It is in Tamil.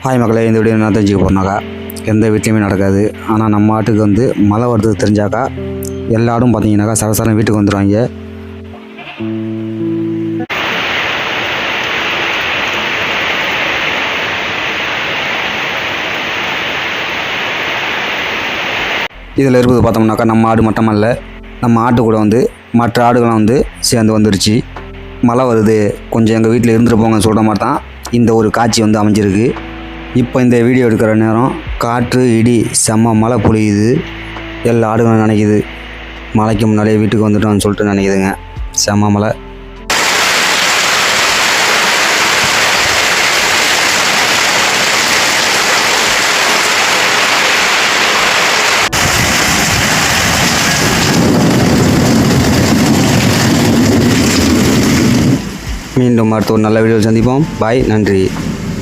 ஹாய் மக்களே, இந்த வீடியோ என்ன தெரிஞ்சுக்க போனாக்கா, எந்த வீட்லையுமே நடக்காது. ஆனால் நம்ம ஆட்டுக்கு வந்து மழை வருது தெரிஞ்சாக்கா எல்லாரும் பார்த்தீங்கன்னாக்கா சரசரம் வீட்டுக்கு வந்துடுவாங்க. இதில் இருக்குது பார்த்தோம்னாக்கா நம்ம ஆடு மட்டுமல்ல, நம்ம ஆட்டு கூட வந்து மற்ற ஆடுகள்லாம் வந்து சேர்ந்து வந்துருச்சு. மழை வருது, கொஞ்சம் எங்கள் வீட்டில் இருந்துட்டு போங்கன்னு சொல்கிற மாதிரி தான் இந்த ஒரு காட்சி வந்து அமைஞ்சிருக்கு. இப்போ இந்த வீடியோ எடுக்கிற நேரம் காற்று இடி செம்ம மழை பொழியுது. எல்லா ஆடுகளும் நினைக்குது மழைக்கு முன்னாடியே வீட்டுக்கு வந்துட்டோம்னு சொல்லிட்டு நினைக்குதுங்க. செம்ம மழை. மீண்டும் அடுத்த ஒரு நல்ல வீடியோ சந்திப்போம். பாய், நன்றி.